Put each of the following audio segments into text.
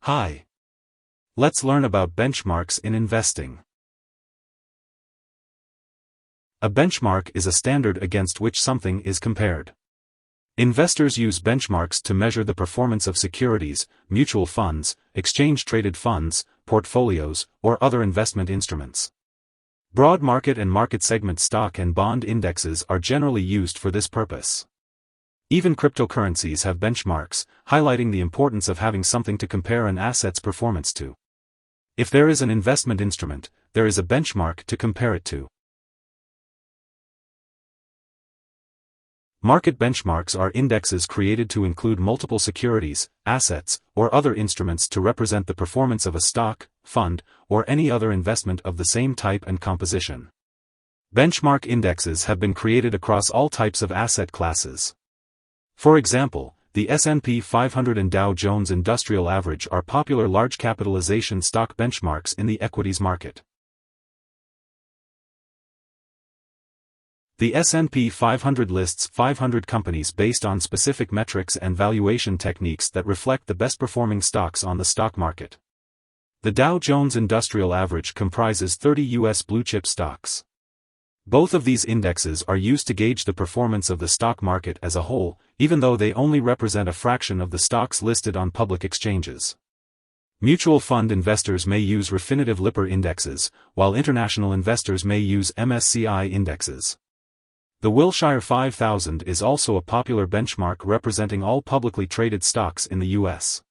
Hi. Let's learn about benchmarks in investing. A benchmark is a standard against which something is compared. Investors use benchmarks to measure the performance of securities, mutual funds, exchange-traded funds, portfolios, or other investment instruments. Broad market and market segment stock and bond indexes are generally used for this purpose. Even cryptocurrencies have benchmarks, highlighting the importance of having something to compare an asset's performance to. If there is an investment instrument, there is a benchmark to compare it to. Market benchmarks are indexes created to include multiple securities, assets, or other instruments to represent the performance of a stock, fund, or any other investment of the same type and composition. Benchmark indexes have been created across all types of asset classes. For example, the S&P 500 and Dow Jones Industrial Average are popular large capitalization stock benchmarks in the equities market. The S&P 500 lists 500 companies based on specific metrics and valuation techniques that reflect the best-performing stocks on the stock market. The Dow Jones Industrial Average comprises 30 U.S. blue-chip stocks. Both of these indexes are used to gauge the performance of the stock market as a whole, even though they only represent a fraction of the stocks listed on public exchanges. Mutual fund investors may use Refinitiv Lipper indexes, while international investors may use MSCI indexes. The Wilshire 5000 is also a popular benchmark representing all publicly traded stocks in the U.S.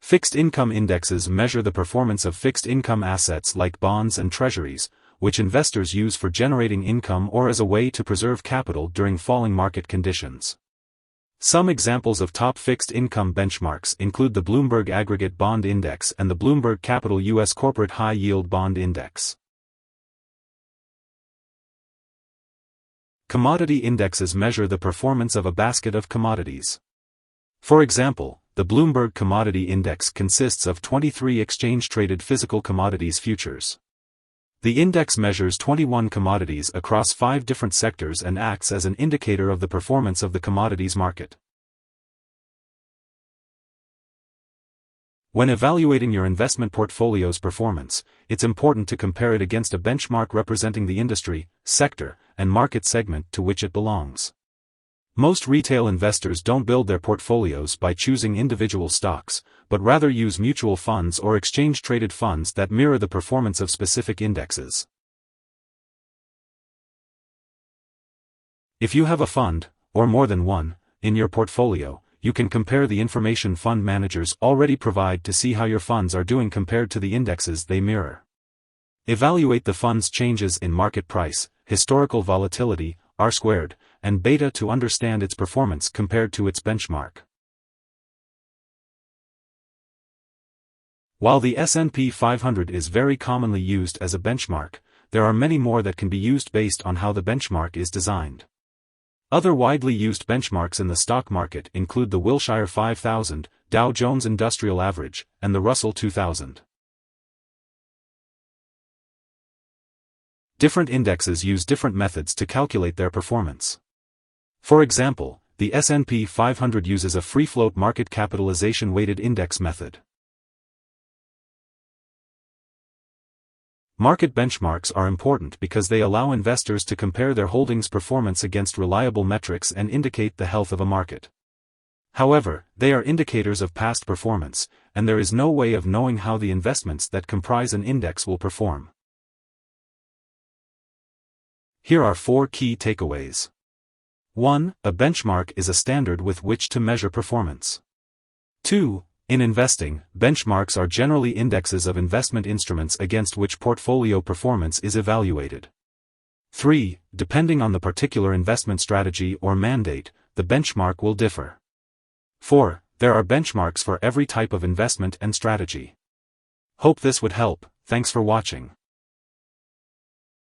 Fixed income indexes measure the performance of fixed income assets like bonds and treasuries, which investors use for generating income or as a way to preserve capital during falling market conditions. Some examples of top fixed income benchmarks include the Bloomberg Aggregate Bond Index and the Bloomberg Capital U.S. Corporate High Yield Bond Index. Commodity indexes measure the performance of a basket of commodities. For example, the Bloomberg Commodity Index consists of 23 exchange-traded physical commodities futures. The index measures 21 commodities across 5 different sectors and acts as an indicator of the performance of the commodities market. When evaluating your investment portfolio's performance, it's important to compare it against a benchmark representing the industry, sector, and market segment to which it belongs. Most retail investors don't build their portfolios by choosing individual stocks, but rather use mutual funds or exchange-traded funds that mirror the performance of specific indexes. If you have a fund, or more than one, in your portfolio, you can compare the information fund managers already provide to see how your funds are doing compared to the indexes they mirror. Evaluate the fund's changes in market price, historical volatility, R-squared, and beta to understand its performance compared to its benchmark. While the S&P 500 is very commonly used as a benchmark, there are many more that can be used based on how the benchmark is designed. Other widely used benchmarks in the stock market include the Wilshire 5000, Dow Jones Industrial Average, and the Russell 2000. Different indexes use different methods to calculate their performance. For example, the S&P 500 uses a free-float market capitalization weighted index method. Market benchmarks are important because they allow investors to compare their holdings' performance against reliable metrics and indicate the health of a market. However, they are indicators of past performance, and there is no way of knowing how the investments that comprise an index will perform. Here are 4 key takeaways. 1. A benchmark is a standard with which to measure performance. 2. In investing, benchmarks are generally indexes of investment instruments against which portfolio performance is evaluated. 3. Depending on the particular investment strategy or mandate, the benchmark will differ. 4. There are benchmarks for every type of investment and strategy. Hope this would help. Thanks for watching.